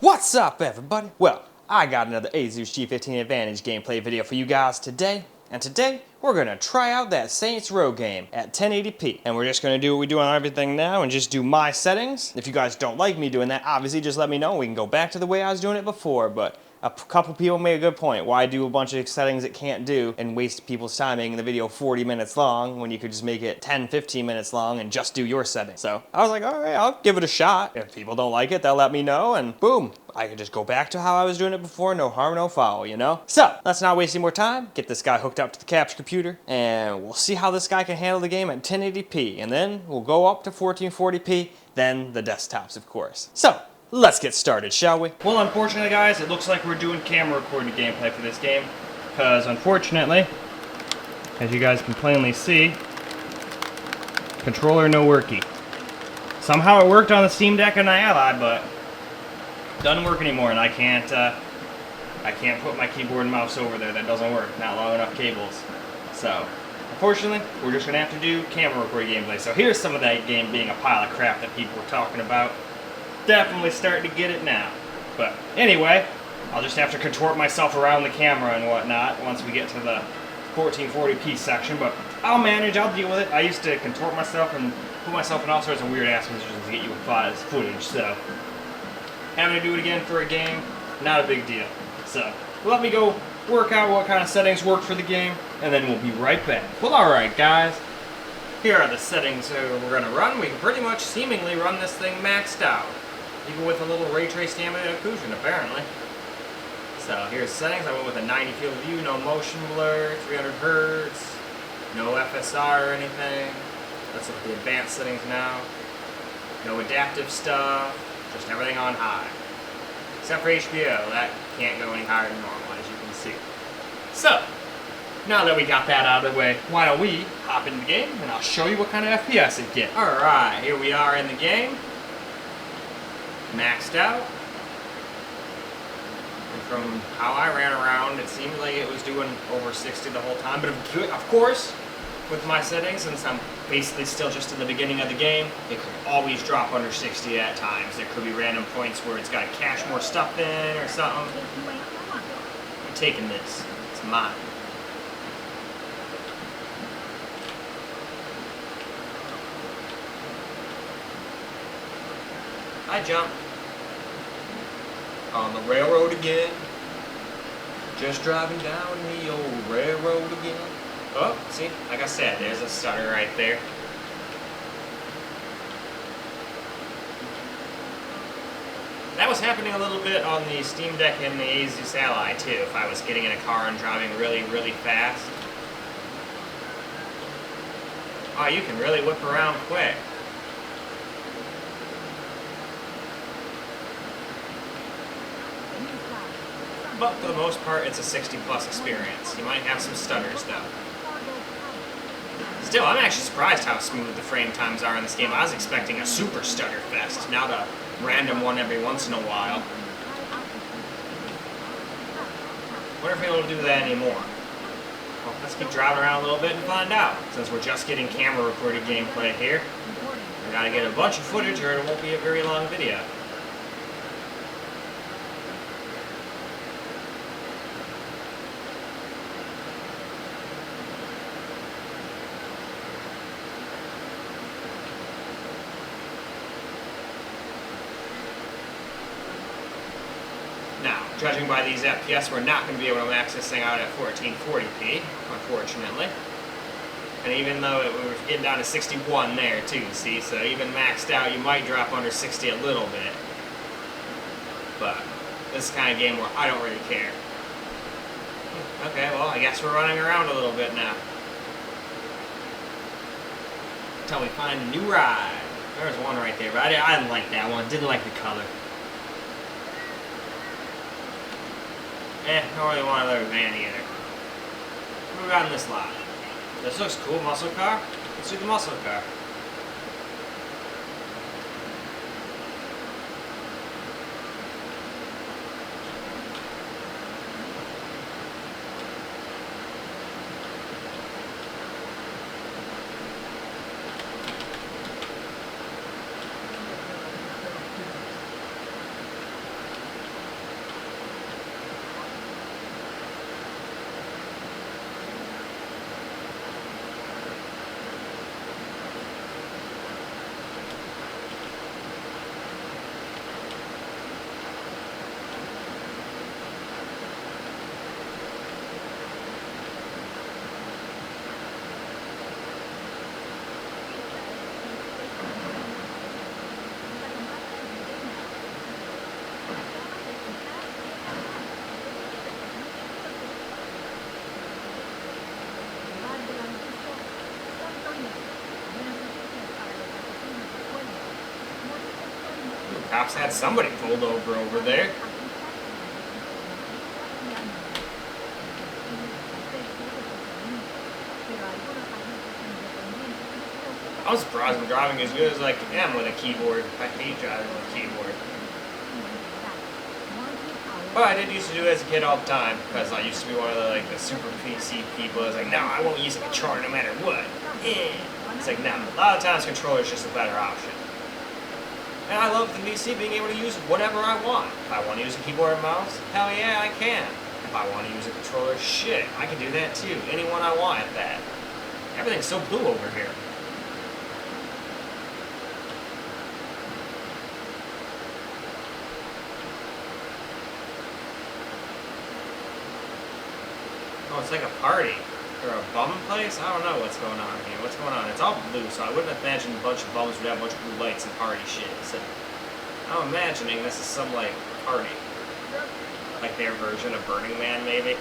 What's up, everybody? Well, I got another Asus G15 Advantage gameplay video for you guys today. And today, we're gonna try out that Saints Row game at 1080p. And we're just gonna do what we do on everything now and just do my settings. If you guys don't like me doing that, obviously just let me know. We can go back to the way I was doing it before, but a couple people made a good point. Why do a bunch of settings it can't do and waste people's time making the video 40 minutes long when you could just make it 10, 15 minutes long and just do your settings? So I was like, all right, I'll give it a shot. If people don't like it, they'll let me know, and boom, I can just go back to how I was doing it before. No harm, no foul, you know? So let's not waste any more time. Get this guy hooked up to the capture computer, and we'll see how this guy can handle the game at 1080p, and then we'll go up to 1440p, then the desktops, of course. So let's get started, shall we? Well, unfortunately, guys, it looks like we're doing camera recording gameplay for this game, because unfortunately, as you guys can plainly see, controller no worky. Somehow it worked on the Steam Deck and the Ally, but it doesn't work anymore, and I can't put my keyboard and mouse over there. That doesn't work. Not long enough cables. So, unfortunately, we're just gonna have to do camera recording gameplay. So here's some of that game being a pile of crap that people were talking about. Definitely starting to get it now. But anyway, I'll just have to contort myself around the camera and whatnot once we get to the 1440p section, but I'll manage, I'll deal with it. I used to contort myself and put myself in all sorts of weird ass positions to get you footage, so having to do it again for a game, not a big deal. So let me go work out what kind of settings work for the game, and then we'll be right back. Well, alright guys, here are the settings we're going to run. We can pretty much seemingly run this thing maxed out, even with a little ray trace animated occlusion, apparently. So here's the settings. I went with a 90 field of view, no motion blur, 300 Hz, no FSR or anything. Let's look at the advanced settings now. No adaptive stuff, just everything on high. Except for HBO, that can't go any higher than normal, as you can see. So, now that we got that out of the way, why don't we hop into the game and I'll show you what kind of FPS it gets. Alright, here we are in the game. Maxed out. And from how I ran around, it seemed like it was doing over 60 the whole time. But of course, with my settings, since I'm basically still just in the beginning of the game, it could always drop under 60 at times. There could be random points where it's got to cache more stuff in or something. I'm taking this. It's mine. I jumped on the railroad again. Just driving down the old railroad again. Oh, see, like I said, there's a stutter right there. That was happening a little bit on the Steam Deck and the Asus Ally too, if I was getting in a car and driving really, really fast. Oh, you can really whip around quick. But for the most part, it's a 60+ experience. You might have some stutters though. Still, I'm actually surprised how smooth the frame times are in this game. I was expecting a super stutter fest, not a random one every once in a while. Wonder if we'll do that anymore. Well, let's keep driving around a little bit and find out. Since we're just getting camera recorded gameplay here, we gotta get a bunch of footage or it won't be a very long video. Now, judging by these FPS, we're not going to be able to max this thing out at 1440p, unfortunately. And even though we were getting down to 61 there too, see? So even maxed out, you might drop under 60 a little bit. But this is the kind of game where I don't really care. Okay, well, I guess we're running around a little bit now. Until we find a new ride. There's one right there, but I didn't like that one. Didn't like the color. Don't really want another van either. What do we got in this lot? This looks cool, muscle car. Let's do the muscle car. cops had somebody pulled over there. I'm surprised I'm driving as good as I am with a keyboard. I hate driving with a keyboard. But I did used to do it as a kid all the time, because I used to be one of the super PC people. It's like, no, I won't use a controller no matter what. It's like, no, a lot of times controller is just a better option. And I love the PC being able to use whatever I want. If I want to use a keyboard and mouse, hell yeah, I can. If I want to use a controller, shit, I can do that too. Anyone I want at that. Everything's so blue over here. Oh, it's like a party. Or a bum place? I don't know what's going on here. What's going on? It's all blue, so I wouldn't imagine a bunch of bums would have a bunch of blue lights and party shit. So I'm imagining this is some, like, party. Like their version of Burning Man, maybe?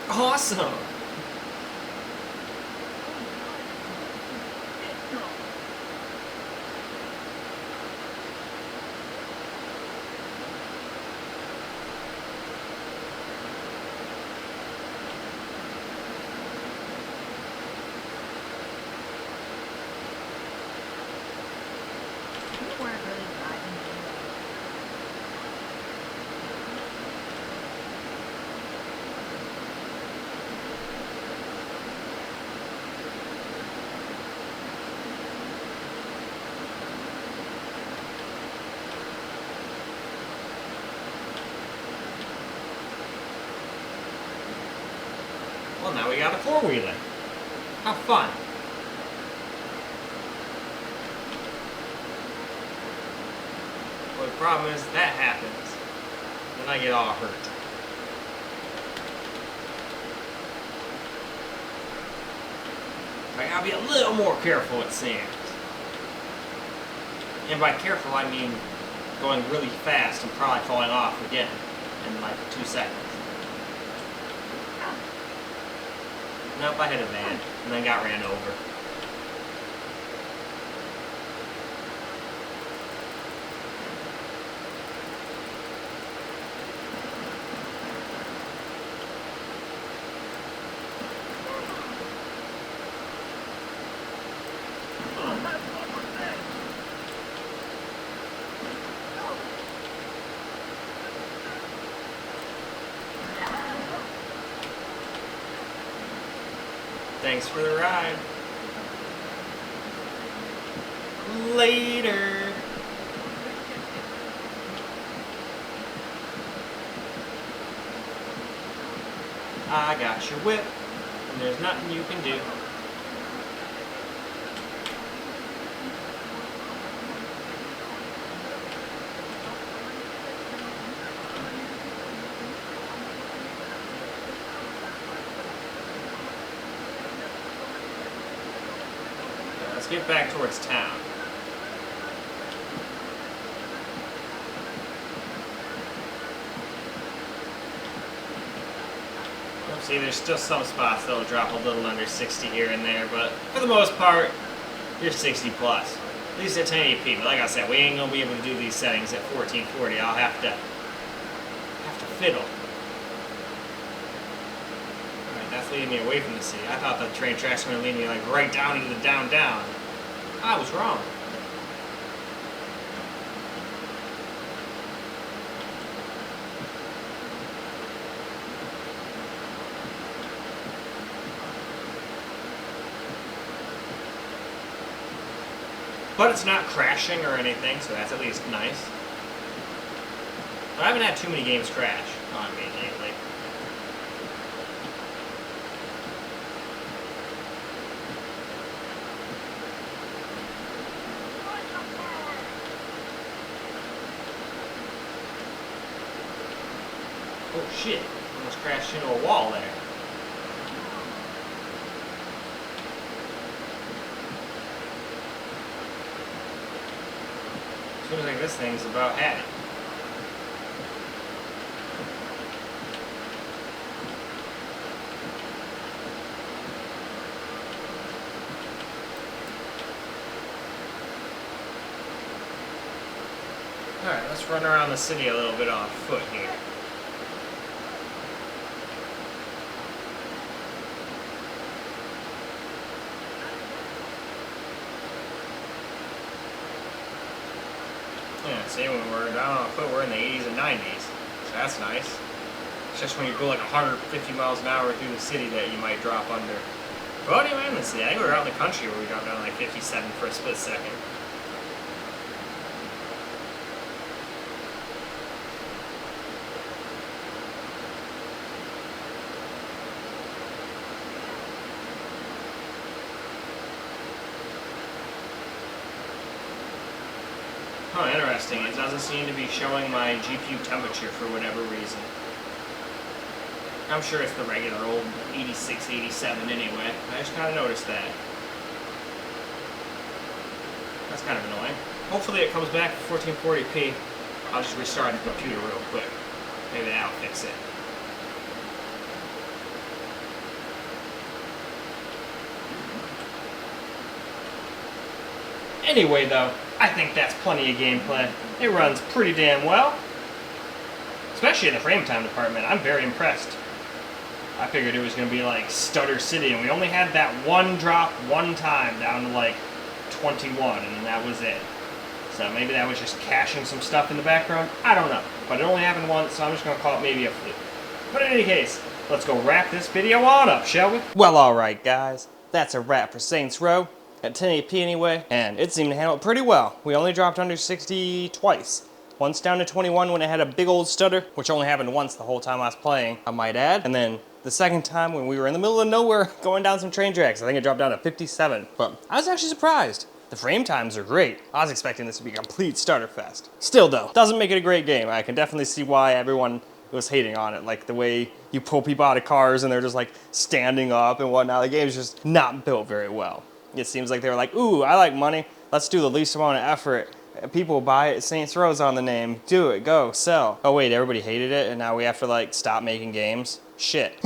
Awesome! Well, now we got a four-wheeler. How fun. Well, the problem is that happens. Then I get all hurt. I gotta be a little more careful, it seems. And by careful, I mean going really fast and probably falling off again in like 2 seconds. Nope, I hit a van and then got ran over. Thanks for the ride. Later. I got your whip, and there's nothing you can do. Let's get back towards town. See, there's still some spots that'll drop a little under 60 here and there, but for the most part, you're 60 plus. At least at 1080p, but like I said, we ain't gonna be able to do these settings at 1440. I'll have to fiddle. Alright, that's leading me away from the city. I thought the train tracks were gonna lead me like right down into the down. I was wrong. But it's not crashing or anything, so that's at least nice. But I haven't had too many games crash on me lately. Oh shit, almost crashed into a wall there. Seems like this thing's about had it. Alright, let's run around the city a little bit on foot here. Yeah, see, when we're down on foot, we're in the 80s and 90s. So that's nice. It's just when you go like 150 miles an hour through the city that you might drop under. But anyway, in the city, I think we were out in the country where we dropped down like 57 for a split second. Oh, interesting. It doesn't seem to be showing my GPU temperature for whatever reason. I'm sure it's the regular old 86, 87 anyway. I just kind of noticed that. That's kind of annoying. Hopefully it comes back to 1440p. I'll just restart the computer real quick. Maybe that'll fix it. Anyway though, I think that's plenty of gameplay. It runs pretty damn well. Especially in the frame time department. I'm very impressed. I figured it was going to be like Stutter City, and we only had that one drop one time down to like 21, and that was it. So maybe that was just caching some stuff in the background. I don't know. But it only happened once, so I'm just going to call it maybe a fluke. But in any case, let's go wrap this video on up, shall we? Well, alright guys. That's a wrap for Saints Row. At 1080p anyway, and it seemed to handle it pretty well. We only dropped under 60 twice. Once down to 21 when it had a big old stutter, which only happened once the whole time I was playing, I might add. And then the second time when we were in the middle of nowhere going down some train tracks, I think it dropped down to 57. But I was actually surprised. The frame times are great. I was expecting this to be a complete starter fest. Still though, doesn't make it a great game. I can definitely see why everyone was hating on it. Like the way you pull people out of cars and they're just like standing up and whatnot. The game's just not built very well. It seems like they were like, ooh, I like money. Let's do the least amount of effort. People buy it, Saints Row's on the name. Do it, go, sell. Oh wait, everybody hated it and now we have to like stop making games? Shit.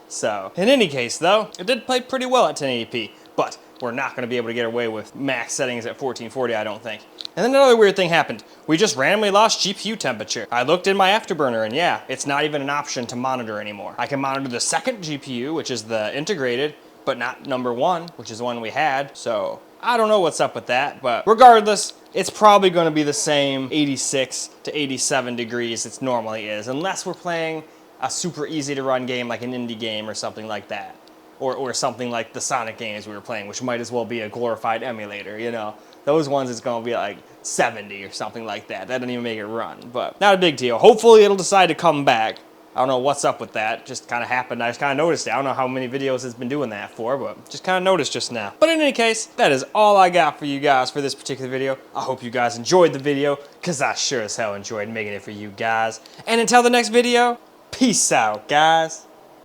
So, in any case though, it did play pretty well at 1080p, but we're not gonna be able to get away with max settings at 1440, I don't think. And then another weird thing happened. We just randomly lost GPU temperature. I looked in my Afterburner and yeah, it's not even an option to monitor anymore. I can monitor the second GPU, which is the integrated, but not number one, which is the one we had. So I don't know what's up with that, but regardless, it's probably going to be the same 86 to 87 degrees it normally is, unless we're playing a super easy to run game like an indie game or something like that. Or something like the Sonic games we were playing, which might as well be a glorified emulator, you know? Those ones it's going to be like 70 or something like that. That doesn't even make it run, but not a big deal. Hopefully it'll decide to come back. I don't know what's up with that. Just kind of happened. I just kind of noticed it. I don't know how many videos it's been doing that for, but just kind of noticed just now. But in any case, that is all I got for you guys for this particular video. I hope you guys enjoyed the video, because I sure as hell enjoyed making it for you guys. And until the next video, peace out, guys.